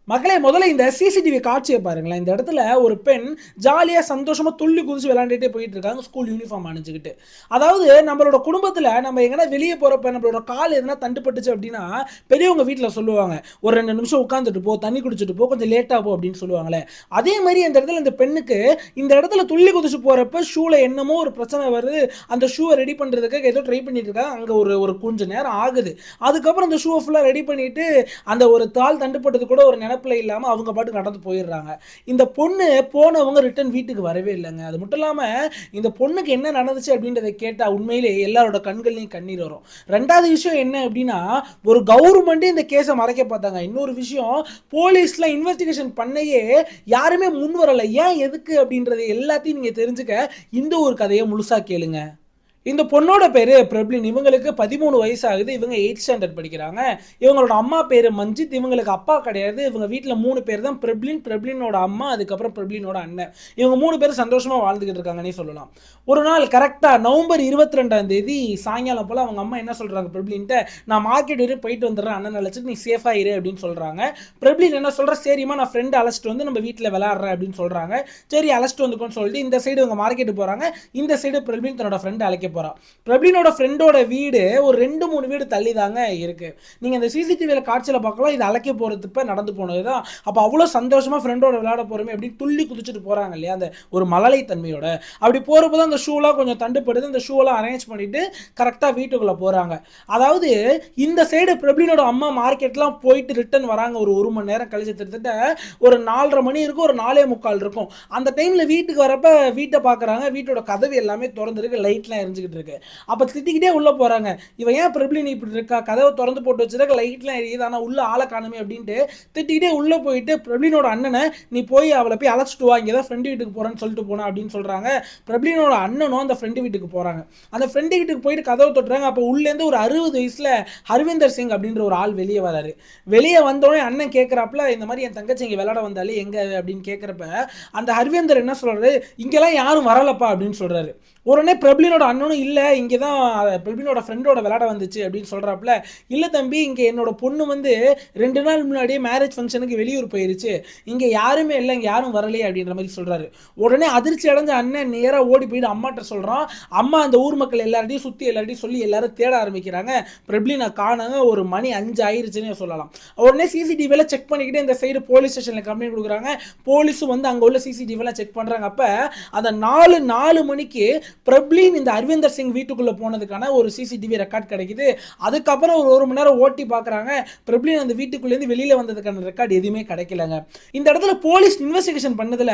மக்களே முதல்ல இந்த சிசிடிவி காட்சியை பாருங்களேன். இந்த இடத்துல ஒரு பெண் ஜாலியா சந்தோஷமா துள்ளி குதிச்சு விளையாண்டுட்டே போயிட்டு இருக்காங்க ஸ்கூல் யூனிஃபார்ம் அணிஞ்சுக்கிட்டு. அதாவது நம்மளோட குடும்பத்துல நம்ம எங்கன்னா வெளியே போறப்ப நம்மளோட கால் எதனா தண்டுப்பட்டுச்சு அப்படின்னா பெரியவங்க வீட்டில் சொல்லுவாங்க, ஒரு 2 நிமிஷம் உட்காந்துட்டு போ, தண்ணி குடிச்சிட்டு போ, கொஞ்சம் லேட்டா போ அப்படின்னு சொல்லுவாங்களே. அதே மாதிரி அந்த இடத்துல இந்த பெண்ணுக்கு இந்த இடத்துல துள்ளி குதிச்சு போறப்ப ஷூல என்னமோ ஒரு பிரச்சனை வருது. அந்த ஷூவை ரெடி பண்றதுக்காக ஏதோ ட்ரை பண்ணிட்டு இருக்காங்க. அங்க ஒரு ஒரு கொஞ்ச நேரம் ஆகுது. அதுக்கப்புறம் அந்த ஷூவை ஃபுல்லா ரெடி பண்ணிட்டு அந்த ஒரு தாள் தண்டுப்பட்டது கூட ஒரு நினைப்பில் இல்லாமல் அவங்க பாட்டுக்கு நடந்து போயிடுறாங்க. இந்த பொண்ணு போனவங்க ரிட்டர்ன் வீட்டுக்கு வரவே இல்லைங்க. அது மட்டும் இல்லாமல் இந்த பொண்ணுக்கு என்ன நடந்துச்சு அப்படின்றத கேட்டால் உண்மையிலே எல்லாரோட கண்கள்லையும் கண்ணீர் வரும். ரெண்டாவது விஷயம் என்ன அப்படின்னா, ஒரு கவர்மெண்ட்டே இந்த கேஸை மறைக்க பார்த்தாங்க. இன்னொரு விஷயம், போலீஸ்ல இன்வெஸ்டிகேஷன் பண்ணையே யாருமே முன் வரல. ஏன் எதுக்கு அப்படின்றத எல்லாத்தையும் நீங்க தெரிஞ்சுக்க இந்த ஒரு கதையை முழுசா கேளுங்க. இந்த பொண்ணோட பேரு பிரப்ளின். இவங்களுக்கு 13 வயசு ஆகுது. இவங்க 8th ஸ்டாண்டர்ட் படிக்கிறாங்க. இவங்களோட அம்மா பேரு மஞ்சித். இவங்களுக்கு அப்பா கிடையாது. இவங்க வீட்டில் 3 பேர் தான். பிரப்ளின், பிரப்ளினோட அம்மா, அதுக்கப்புறம் பிரப்ளினோட அண்ணன். இவங்க 3 பேரும் சந்தோஷமா வாழ்ந்துகிட்டு இருக்காங்கன்னே சொல்லலாம். ஒரு நாள் கரெக்டா நவம்பர் 22ஆம் தேதி சாயங்காலம் போல அவங்க அம்மா என்ன சொல்றாங்க பிரப்ளின்ட்ட, நான் மார்க்கெட் வரையும் போயிட்டு வந்துடுறேன், அண்ணன் அழைச்சிட்டு நீ சேஃபா இரு அப்படின்னு சொல்றாங்க. பிரப்ளின் என்ன சொல்ற, சரிம்மா நான் ஃப்ரெண்ட் அழைச்சிட்டு வந்து நம்ம வீட்டில் விளையாடுறேன் அப்படின்னு சொல்றாங்க. சரி அழைச்சிட்டு வந்துக்கோன்னு சொல்லிட்டு இந்த சைடு இவங்க மார்க்கெட்டு போறாங்க. இந்த சைடு பிரப்ளின் தன்னோட ஃப்ரெண்ட் அழைக்க போறா. பிரபீனோட ஃப்ரெண்டோட வீடு ஒரு 2-3 வீடு தள்ளி தாங்க இருக்கு. நீங்க இந்த சிசிடிவியில காட்சியில பார்க்கலாம். இது அழைக்க போறதுக்கு நடந்து போனதுதான். அப்ப அவ்வளவு சந்தோஷமா ஃப்ரெண்டோட விளையாட போறோமே அப்படின்னு துள்ளி குதிச்சுட்டு போறாங்க இல்லையா, அந்த ஒரு மழலை தன்மையோட. அப்படி போறப்பதான் அந்த ஷூலாம் கொஞ்சம் தண்டுப்படுது. அந்த ஷூலாம் அரேஞ்ச் பண்ணிட்டு கரெக்டா வீட்டுக்குள்ள போறாங்க. அதாவது இந்த சைடு பிரபீனோட அம்மா மார்க்கெட்லாம் போயிட்டு ரிட்டர்ன் வராங்க. ஒரு மணி நேரம் கழிச்சு கிட்டத்தட்ட ஒரு 4:30 மணி இருக்கும், ஒரு 4:45 இருக்கும். அந்த டைம்ல வீட்டுக்கு வரப்ப வீட்டை பாக்குறாங்க. வீட்டோட கதவு எல்லாமே திறந்துருக்கு, லைட்லாம் எரிஞ்சுக்கிட்டு இருக்கு. அப்ப திட்டிக்கிட்டே உள்ள போறாங்க. இவ ஏன் பிரபலினி இப்படி இருக்கா, கதவை திறந்து போட்டு வச்சிருக்க, லைட்லாம் எரியுது, ஆனா உள்ள ஆளை காணுமே அப்படின்ட்டு திட்டிக்கிட்டே உள்ள போயிட்டு பிரபலினோட அண்ணனை, நீ போய் அவளை போய் அழைச்சிட்டு வா, இங்கதான் ஃப்ரெண்டு வீட்டுக்கு போறேன்னு சொல்லிட்டு போனா அப்படின்னு சொல்றாங்க. பிரபலினோட அண்ணனும் அந்த ஃப்ரெண்டு வீட்டுக்கு போறாங்க. அந்த ஃப்ரெண்டு வீட்டுக்கு போயிட்டு கதவை தொட்டுறாங்க. அப்ப உள்ள இருந்து ஒரு 60 வயசுல ஹர்விந்தர் சிங் அப்படின்ற ஒரு ஆள் வெளியே வராரு. வெளியே வந்தோடனே அண்ணன் கேட்கிறாப்புல, இந்த மாதிரி என் தங்கச்சி இங்க விளையாட வந்தாலே எங்க அப்படின்னு கேட்கிறப்ப அந்த ஹர்வேந்தர் என்ன சொல்றாரு, இங்கெல்லாம் யாரும் வரலப்பா அப்படின்னு சொல்றாரு. உடனே பிரபலினோட அண்ணனும் இல்ல, இங்கே தான் பிரபலினோட ஃப்ரெண்டோட விளையாட வந்துச்சு அப்படின்னு சொல்றாப்புல. இல்ல தம்பி, இங்க என்னோட பொண்ணு வந்து 2 நாள் முன்னாடியே மேரேஜ் ஃபங்க்ஷனுக்கு வெளியூர் போயிருச்சு, இங்க யாருமே இல்லை, இங்க யாரும் வரலையே அப்படின்ற மாதிரி சொல்றாரு. உடனே அதிர்ச்சி அடைஞ்ச அண்ணன் நேரா ஓடி போயிட்டு அம்மாட்ட சொல்றான். அம்மா அந்த ஊர் மக்கள் எல்லார்ட்டையும் சுத்தி எல்லார்ட்டையும் சொல்லி எல்லாரும் தேட ஆரம்பிக்கிறாங்க. பிரபலினை காணாங்க. ஒரு மணி 5 ஆயிருச்சுன்னு சொல்லலாம். உடனே சிசிடிவில செக் பண்ணிக்கிட்டு இந்த சைடு போலீஸ் ஸ்டேஷன்ல கம்ப்ளைண்ட் கொடுக்குறாங்க. போலீஸும் வந்து அங்க உள்ள சிசிடிவிலாம் செக் பண்றாங்க. அப்ப அந்த 4 மணிக்கு பிரப்ளின் இந்த ஹர்விந்தர் சிங் வீட்டுக்குள்ள போனதுக்கான ஒரு சிசிடிவி ரெக்கார்ட் கிடைக்குது. அதுக்கப்புறம் ஒரு மணி நேரம் ஓட்டி பார்க்குறாங்க. பிரப்ளின் அந்த வீட்டுக்குள்ளேருந்து வெளியில வந்ததுக்கான ரெக்கார்டு எதுவுமே கிடைக்கலங்க. இந்த இடத்துல போலீஸ் இன்வெஸ்டிகேஷன் பண்ணதுல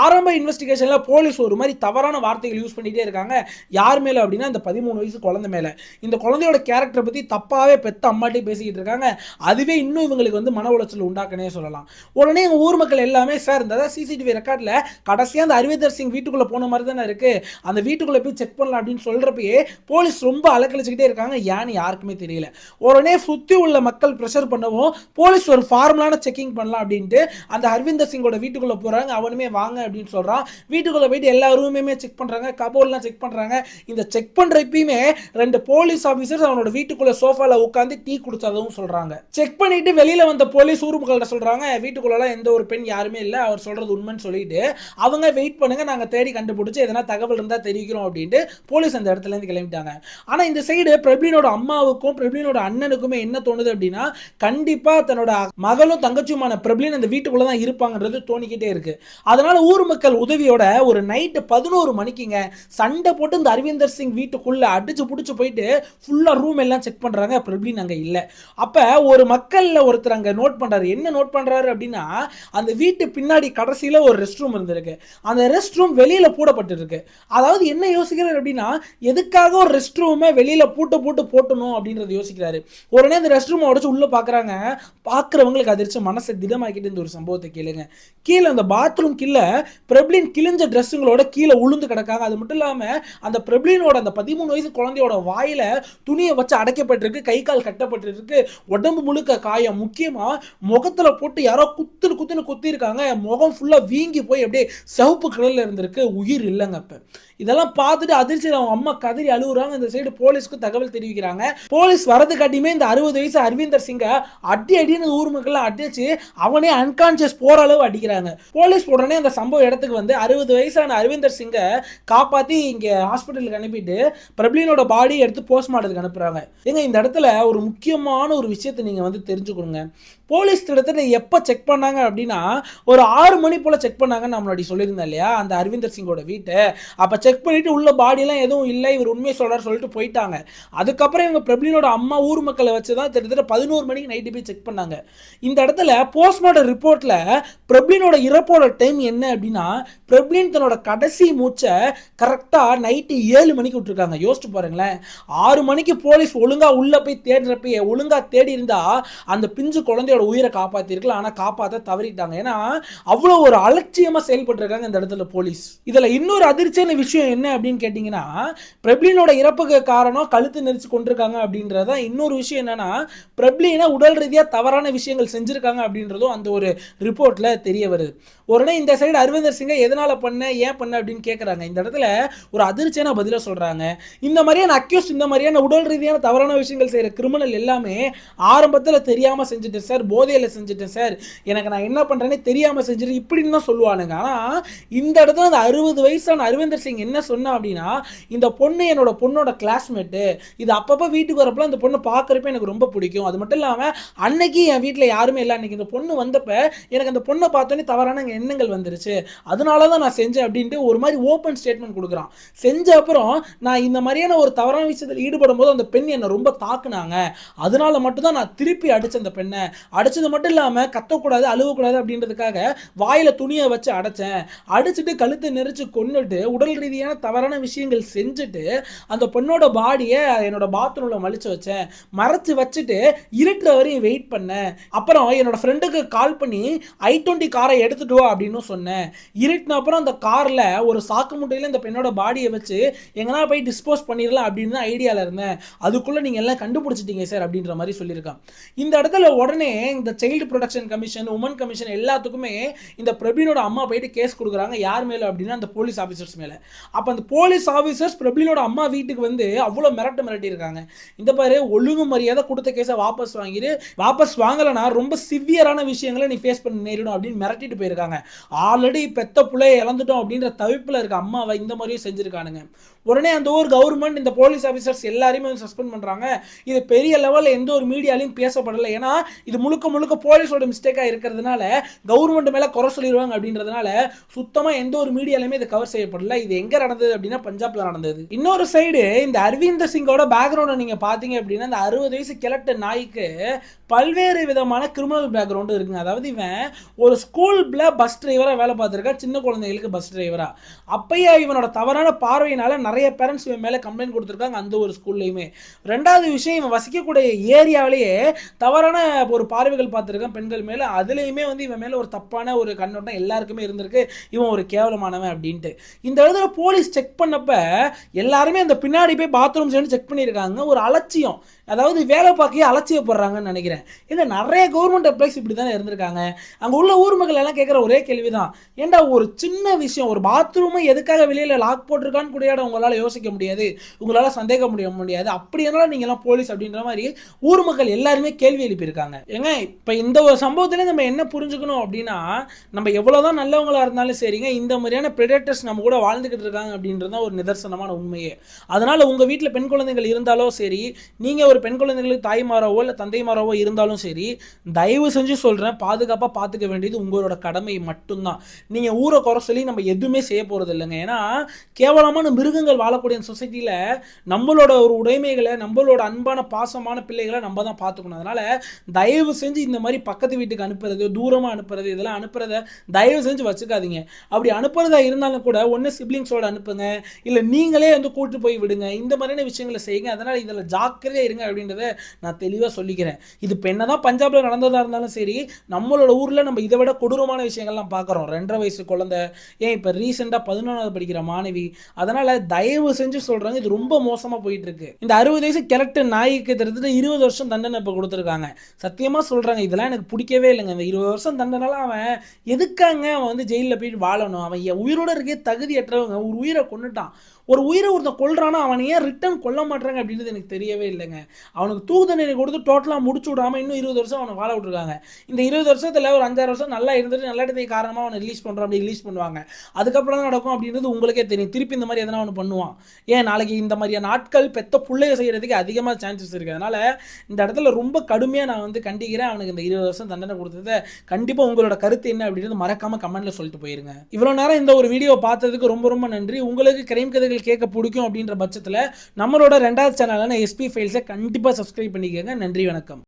ஆரம்ப இன்வெஸ்டிகேஷன்ல போலீஸ் ஒரு மாதிரி தவறான வார்த்தைகள் யூஸ் பண்ணிட்டே இருக்காங்க. யார் மேல அப்படின்னா அந்த 13 வயசு குழந்தை மேல. இந்த குழந்தையோட கேரக்டரை பத்தி தப்பாவே பெத்த அம்மாட்டே பேசிக்கிட்டு இருக்காங்க. அதுவே இன்னும் இவங்களுக்கு வந்து மன உளைச்சல் உண்டாக்குனே சொல்லலாம். உடனே எங்க ஊர் மக்கள் எல்லாமே, சார் இந்த சிசிடிவி ரெக்கார்ட்ல கடைசியா அந்த ஹர்விந்தர் சிங் வீட்டுக்குள்ள போன மாதிரி தானே இருக்கு, அந்த வீட்டுக்குள்ள போய் செக் பண்ணலாம் அப்படின்னு சொல்றப்பயே போலீஸ் ரொம்ப அலக்கழிச்சுக்கிட்டே இருக்காங்க. ஏன்னு யாருக்குமே தெரியல. உடனே சுத்தி உள்ள மக்கள் பிரஷர் பண்ணவும் போலீஸ் ஒரு ஃபார்மலான செக்கிங் பண்ணலாம் அப்படின்ட்டு அந்த ஹர்விந்தர் சிங்கோட வீட்டுக்குள்ள போறாங்க. அவனுமே வாங்க அப்படின்னு சொல்றான். வீட்டுக்குள்ள போயிட்டு எல்லா ரூமுமே செக் பண்றாங்க, கபோர்ட்லாம் செக் பண்றாங்க. இந்த செக் பண்றப்பயுமே 2 போலீஸ் ஆபீசர்ஸ் அவனோட வீட்டுக்குள்ள சோஃபால உட்காந்து டீ குடிச்சதும் சொல்றாங்க. செக் பண்ணிட்டு வெளியில வந்த போலீஸ் ஊர் மக்கள்கிட்ட சொல்றாங்க, வீட்டுக்குள்ள எந்த ஒரு பெண் யாருமே இல்லை, அவர் சொல்றது உண்மைன்னு சொல்லிட்டு அவங்க வெயிட் பண்ணுங்க, நாங்க தேடி கண்டுபிடிச்சு எதனா தகவல் இருந்தா தெரிவிக்கிறோம் அப்படின்ட்டு போலீஸ் அந்த இடத்துல இருந்து கிளம்பிட்டாங்க. ஆனா இந்த சைடு பிரபலினோட அம்மாவுக்கும் பிரபலினோட அண்ணனுக்குமே என்ன தோணுது அப்படின்னா, கண்டிப்பா தன்னோட மகளும் தங்கச்சியுமான பிரபலின் அந்த வீட்டுக்குள்ள தான் இருப்பாங்கன்றது தோணிக்கிட்டே இருக்கு. அதனால ஊர் மக்கள் உதவியோட ஒரு நைட்டு 11 மணிக்குங்க சண்டை போட்டு இந்த ஹர்விந்தர் சிங் வீட்டுக்குள்ள அடிச்சு புடிச்சு போயிட்டு ஃபுல்லா ரூம் எல்லாம் செக் பண்றாங்க. பிரபலின் அங்க இல்ல. அப்ப ஒரு மக்கள்ல ஒருத்தர் அங்க நோட் பண்றாரு. என்ன நோட் பண்றாரு அப்படின்னா, அந்த வீட்டு பின்னாடி கடைசியில ஒரு ரெஸ்ட் ரூம் இருந்திருக்கு. அந்த ரெஸ்ட் ரூம் வெளியில பூட்டப்பட்டிருக்கு. அதாவது என்ன யோசிக்கிறார் அப்படின்னா, எதுக்காக ஒரு ரெஸ்ட் ரூமை வெளியில பூட்டு போட்டு போட்டணும் அப்படின்றத யோசிக்கிறாரு. உடனே அந்த ரெஸ்ட் ரூம் உடச்சு உள்ள பாக்குறாங்க. பாக்குறவங்களுக்கு அதிர்ச்சி மனசை திடமாக்கிட்டு இந்த ஒரு சம்பவத்தை கேளுங்க. கீழே அந்த பாத்ரூம் கீழே பிரபலின் கிழிஞ்ச ட்ரெஸ்ஸுங்களோட கீழே உளுந்து கிடக்காங்க. அது மட்டும் இல்லாம அந்த பிரபலினோட அந்த 13 வயசு குழந்தையோட வாயில துணியை வச்சு அடைக்கப்பட்டிருக்கு, கை கால் கட்டப்பட்டிருக்கு, உடம்பு முழுக்க காயம். முக்கியமா முகத்துல போட்டு யாரோ குத்துன்னு குத்தி இருக்காங்க. முகம் ஃபுல்லா வீங்கி போய் அப்படியே சிவப்பு கலர்ல இருந்திருக்கு. உயிர் இல்லைங்க. அப்ப இதெல்லாம் பார்த்துட்டு அதிர்ச்சி சைடு அவங்க அம்மா கதறி அழுகுறாங்க, இந்த சைடு போலீஸ்க்கு தகவல் தெரிவிக்கிறாங்க. போலீஸ் வரது காட்டியுமே இந்த 60 வயசு அரவிந்தர் சிங்கை அடின்னு ஊர் மக்கள் அடிச்சு அவனே அன்கான்சியஸ் போற அளவு அடிக்கிறாங்க. போலீஸ் உடனே அந்த சம்பவ இடத்துக்கு வந்து 60 வயசான அரவிந்தர் சிங்கை காப்பாத்தி இங்க ஹாஸ்பிட்டலுக்கு அனுப்பிட்டு பிரபலினோட பாடி எடுத்து போஸ்ட்மார்ட்டத்துக்கு அனுப்புறாங்க. ஏங்க இந்த இடத்துல ஒரு முக்கியமான ஒரு விஷயத்தை நீங்க வந்து தெரிஞ்சுக்கணுங்க. போலீஸ் கிட்டத்தட்ட எப்போ செக் பண்ணாங்க அப்படின்னா ஒரு 6 மணி போல் செக் பண்ணாங்கன்னு நான் முன்னாடி சொல்லியிருந்தேன் இல்லையா, அந்த அரவிந்தர் சிங்கோட வீட்டை. அப்போ செக் பண்ணிட்டு உள்ள பாடியெல்லாம் எதுவும் இல்லை, இவர் உண்மையை சொல்கிறார் சொல்லிட்டு போயிட்டாங்க. அதுக்கப்புறம் இவங்க பிரபலினோட அம்மா ஊர் மக்களை வச்சு தான் கிட்டத்தட்ட 11 மணிக்கு நைட்டு போய் செக் பண்ணாங்க. இந்த இடத்துல போஸ்ட்மார்ட்டம் ரிப்போர்ட்டில் பிரபலினோட இறப்போட டைம் என்ன அப்படின்னா, பிரபலின் தன்னோட கடைசி மூச்சை கரெக்டாக நைட்டு 7 மணிக்கு விட்டுருக்காங்க. யோசிச்சு பாருங்களேன், 6 மணிக்கு போலீஸ் ஒழுங்கா உள்ள போய் தேடுறப்ப ஒழுங்கா தேடி இருந்தா அந்த பிஞ்சு குழந்தையோட உயிரை காப்பாத்திருக்கலாம். ஆனா காப்பாற்ற தவறிட்டாங்க. ஏன்னா அவ்வளவு ஒரு அலட்சியமா செயல்பட்டு இந்த இடத்துல போலீஸ். இதுல இன்னொரு அதிர்ச்சியான விஷயம் என்ன அப்படின்னு கேட்டீங்கன்னா, பிரபலினோட இறப்புக்கு காரணம் கழுத்து நெரிச்சு கொண்டிருக்காங்க அப்படின்றத. இன்னொரு விஷயம் என்னன்னா, பிரபலினை உடல் ரீதியா தவறான விஷயங்கள் செஞ்சிருக்காங்க அப்படின்றதும் அந்த ஒரு ரிப்போர்ட்ல தெரிய வருது. உடனே இந்த சைடு அரவிந்தர் சிங்கை எதனால பண்ண ஏன் பண்ண அப்படின்னு கேட்கறாங்க. இந்த இடத்துல ஒரு அதிர்ச்சியான பதில சொல்றாங்க. இந்த மாதிரியான அக்யூஸ்ட், இந்த மாதிரியான உடல் ரீதியான தவறான விஷயங்கள் செய்யற கிரிமினல் எல்லாமே ஆரம்பத்தில் தெரியாம செஞ்சுட்டேன் சார், போதையில் செஞ்சுட்டேன் சார், எனக்கு நான் என்ன பண்றேன்னு தெரியாம செஞ்சுட்டு இப்படின்னு தான் சொல்லுவானுங்க. ஆனா இந்த இடத்துல அந்த 60 வயசான அரவிந்தர் சிங் என்ன சொன்னா அப்படின்னா, இந்த பொண்ணு என்னோட பொண்ணோட கிளாஸ்மேட்டு, இது அப்பப்போ வீட்டுக்கு வரப்போ அந்த பொண்ணை பார்க்குறப்ப எனக்கு ரொம்ப பிடிக்கும். அது மட்டும் இல்லாமல் அன்னைக்கு என் வீட்டில் யாருமே இல்லை, அன்னைக்கு இந்த பொண்ணு வந்தப்ப எனக்கு அந்த பொண்ணை பார்த்தோன்னே தவறான எண்ணங்கள் வந்துருச்சு, அதனால தான் நான் செஞ்சேன் அப்படின்ட்டு ஒரு மாதிரி ஓப்பன் ஸ்டேட்மெண்ட் கொடுக்குறான். செஞ்ச அப்புறம் நான் இந்த மாதிரியான ஒரு தவறான விஷயத்தில் ஈடுபடும் போது அந்த பெண் என்னை ரொம்ப தாக்குனாங்க, அதனால மட்டும் தான் நான் திருப்பி அடிச்ச அந்த பெண்ணை. அடிச்சது மட்டும் இல்லாமல் கத்தக்கூடாது அழுவக்கூடாது அப்படின்றதுக்காக வாயில துணியை வச்சு அடைச்சேன். அடிச்சுட்டு கழுத்தை நெரிச்சு கொன்னுட்டு உடல் ரீதியான தவறான விஷயங்கள் செஞ்சுட்டு அந்த பெண்ணோட பாடியை என்னோட பாத்ரூம்ல மலிச்சு வச்சேன். மறைச்சு வச்சுட்டு இருட்டுற வரையும் வெயிட் பண்ணேன். அப்புறம் என்னோட ஃப்ரெண்டுக்கு கால் பண்ணி i20 காரை எடுத்துட்டு வா அப்படின்னு சொன்னேன். இருட்டின அப்புறம் அந்த கார்ல ஒரு சாக்கு முட்டையில இந்த பெண்ணோட பாடியை வச்சு எங்கன்னா போய் டிஸ்போஸ் பண்ணிடலாம் அப்படின்னு ஐடியால இருந்தேன். அதுக்குள்ள நீங்க எல்லாம் கண்டுபிடிச்சிட்டீங்க சார் அப்படின்ற மாதிரி சொல்லியிருக்கான். இந்த இடத்துல உடனே இந்த child protection commission, woman commission எல்லாத்துக்குமே இந்த பிரபலினோட அம்மா போயிட்டு கேஸ் கொடுக்குறாங்க. யார் மேல அப்படின்னா அந்த போலீஸ் ஆஃபீஸர்ஸ் மேல. அப்ப அந்த போலீஸ் ஆஃபீஸர்ஸ் பிரபலினோட அம்மா வீட்டுக்கு வந்து அவ்வளவு மிரட்டி இருக்காங்க. இந்த பாரு, ஒழுங்கு மரியாதை கொடுத்த கேஸை வாபஸ் வாங்கிடு, வாபஸ் வாங்கலனா ரொம்ப சிவியரான விஷயங்களை நீ ஃபேஸ் பண்ண நேரிடும் அப்படின்னு மிரட்டிட்டு போயிருக்காங்க. ஆல்ரெடி பெத்த பிள்ளையை இழந்துட்டோம் அப்படின்ற தவிப்புல இருக்க அம்மாவை இந்த மாதிரியும் செஞ்சிருக்கானுங்க. உடனே அந்த ஒரு கவர்மெண்ட் இந்த போலீஸ் ஆஃபீஸர்ஸ் எல்லாரையுமே சஸ்பெண்ட் பண்றாங்க. இது பெரிய லெவலில் எந்த ஒரு மீடியாலையும் பேசப்படலை. ஏன்னா இது முழுக்க முழுக்க போலீஸோட மிஸ்டேக்கா இருக்கிறதுனால கவர்மெண்ட் மேல குறை சொல்லிடுவாங்க அப்படின்றதுனால சுத்தமா எந்த ஒரு மீடியாலையுமே இது கவர் செய்யப்படல. இது எங்க நடந்தது அப்படின்னா பஞ்சாப்ல நடந்தது. இன்னொரு சைடு இந்த அரவிந்தர் சிங்கோட பேக்ரவுண்ட் நீங்க பாத்தீங்க அப்படின்னா, இந்த 60 வயசு கிழட்டு நாய்க்கு பல்வேறு விதமான கிரிமினல் பேக்ரவுண்ட் இருக்குங்க. அதாவது இவன் ஒரு ஸ்கூல்ல பஸ் டிரைவரா வேலை பார்த்திருக்கா, சின்ன குழந்தைகளுக்கு பஸ் டிரைவரா. அப்பயே இவனோட தவறான பார்வையினால நிறைய பேரண்ட்ஸ் இவன் மேல கம்ப்ளைண்ட் கொடுத்திருக்காங்க அந்த ஒரு ஸ்கூல்லையுமே. ரெண்டாவது விஷயம், இவன் வசிக்கக்கூடிய ஏரியாவிலேயே தவறான ஒரு பார்வைகள் பார்த்திருக்கான் பெண்கள் மேல. அதுலயுமே வந்து இவன் மேல ஒரு தப்பான ஒரு கண்ணோட்டம் எல்லாருக்குமே இருந்திருக்கு, இவன் ஒரு கேவலமானவன் அப்படின்ட்டு. இந்த இடத்துல போலீஸ் செக் பண்ணப்ப எல்லாருமே அந்த பின்னாடி போய் பாத்ரூம் செக் பண்ணியிருக்காங்க. ஒரு அலட்சியம், அதாவது வேலை பார்க்க அலட்சியப்படுறாங்கன்னு நினைக்கிறேன். ஏன்னா நிறைய கவர்மெண்ட் எம்ப்ளாய்ஸ் இப்படி தானே இருந்திருக்காங்க. அங்க உள்ள ஊர் மக்கள் எல்லாம் கேட்குற ஒரே கேள்விதான், ஏன்டா ஒரு சின்ன விஷயம், ஒரு பாத்ரூமை எதுக்காக வெளியில லாக் போட்டிருக்கான்னு கூட உங்களால யோசிக்க முடியாது, உங்களால சந்தேகம் முடியாது, அப்படி இருந்தாலும் நீங்க எல்லாம் போலீஸ் அப்படின்ற மாதிரி ஊர் மக்கள் எல்லாருமே கேள்வி எழுப்பியிருக்காங்க. ஏங்க இப்ப இந்த ஒரு சம்பவத்துல நம்ம என்ன புரிஞ்சுக்கணும் அப்படின்னா, நம்ம எவ்வளவுதான் நல்லவங்களா இருந்தாலும் சரிங்க, இந்த மாதிரியான பிரெடேட்டர்ஸ் நம்ம கூட வாழ்ந்துகிட்டு இருக்காங்க அப்படின்றது ஒரு நிதர்சனமான உண்மையே. அதனால உங்க வீட்டில் பெண் குழந்தைகள் இருந்தாலும் சரி, நீங்க ஒரு பெண் குழந்தைகளுக்கு தாய்மாராவோ இல்லை தந்தைமாராவோ இருந்தாலும் சரி, தயவு செஞ்சு சொல்றேன், பாதுகாப்பாக பார்த்துக்க வேண்டியது உங்களோட கடமை மட்டும்தான். நீங்க ஊரை குறை சொல்லி நம்ம எதுவுமே செய்ய போறது இல்லைங்க. ஏன்னா கேவலமான மிருகங்கள் வாழக்கூடிய சொசைட்டியில நம்மளோட ஒரு உடைமைகளை, நம்மளோட அன்பான பாசமான பிள்ளைகளை நம்ம தான் பார்த்துக்கணும். அதனால தயவு செஞ்சு இந்த மாதிரி பக்கத்து வீட்டுக்கு அனுப்புறது, தூரமாக அனுப்புறது, இதெல்லாம் அனுப்புறத தயவு செஞ்சு வச்சுக்காதீங்க. அப்படி அனுப்புறதா இருந்தாலும் கூட ஒன்று சிப்ளிங்ஸோட அனுப்புங்க, இல்லை நீங்களே வந்து கூட்டு போய் விடுங்க. இந்த மாதிரியான விஷயங்களை செய்யுங்க. அதனால இதில் ஜாக்கிரதையாக இருங்க அப்படின்றத நான் தெளிவாக சொல்லிக்கிறேன். இது இப்போ என்னதான் பஞ்சாப்ல நடந்ததாக இருந்தாலும் சரி, நம்மளோட ஊரில் நம்ம இதை விட கொடூரமான விஷயங்கள்லாம் பார்க்குறோம். 2.5 வயசு குழந்தை, ஏன் இப்போ ரீசெண்டாக 11வது படிக்கிற மாணவி. அதனால தயவு செஞ்சு சொல்றாங்க, இது ரொம்ப மோசமாக போயிட்டு இருக்கு. இந்த 60 வயசு கிழட்டு நாய்க்கு கிட்டத்தட்ட 20 வருஷம் தண்டனை இப்போ கொடுத்துருக்காங்க. சத்தியமாக சொல்றாங்க, இதெல்லாம் எனக்கு பிடிக்கவே இல்லைங்க. இந்த 20 வருஷம் தண்டனால அவன் எதுக்காங்க அவன் வந்து ஜெயிலில் போயிட்டு வாழணும்? அவன் உயிரோட இருக்கே தகுதியற்றவங்க, ஒரு உயிரை கொண்டுட்டான். ஒரு உயிரை ஒருத்தன் கொல்றானா அவனை ஏன் ரிட்டர்ன் கொல்ல மாட்டாங்க அப்படின்றது எனக்கு தெரியவே இல்லைங்க. அவனுக்கு தூக்கு தண்டனை கொடுத்து டோட்டலாக முடிச்சு விடாம இன்னும் 20 வருஷம் அவனை வாழ விட்டுருக்காங்க. இந்த 20 வருஷத்துல ஒரு 5-6 வருஷம் நல்லா இருந்துட்டு நல்ல காரணமாக அவனை ரிலீஸ் பண்ணுறோம், அப்படி ரிலீஸ் பண்ணுவாங்க. அதுக்கப்புறம் தான் நடக்கும் அப்படின்றது உங்களுக்கே தெரியும். திருப்பி இந்த மாதிரி எதனா ஒன்று பண்ணுவான். ஏன் நாளைக்கு இந்த மாதிரியான நாட்கள் பெத்த பிள்ளைய செய்யறதுக்கு அதிகமாக சான்சஸ் இருக்கு. அதனால இந்த இடத்துல ரொம்ப கடுமையாக நான் வந்து கண்டிக்கிறேன். அவனுக்கு இந்த 20 வருஷம் தண்டனை கொடுத்ததை கண்டிப்பாக உங்களோட கருத்து என்ன அப்படின்றது மறக்காம கமெண்ட்ல சொல்லிட்டு போயிருங்க. இவ்வளோ நேரம் இந்த ஒரு வீடியோ பார்த்ததுக்கு ரொம்ப ரொம்ப நன்றி. உங்களுக்கு கிரைம் கதைகள் கேட்க பிடிக்கும் அப்படின்ற பட்சத்தில் நம்மளோட 2வது சேனலான எஸ்பி ஃபைல்ஸை கண்டிப்பாக சப்ஸ்கிரைப் பண்ணிக்கோங்க. நன்றி, வணக்கம்.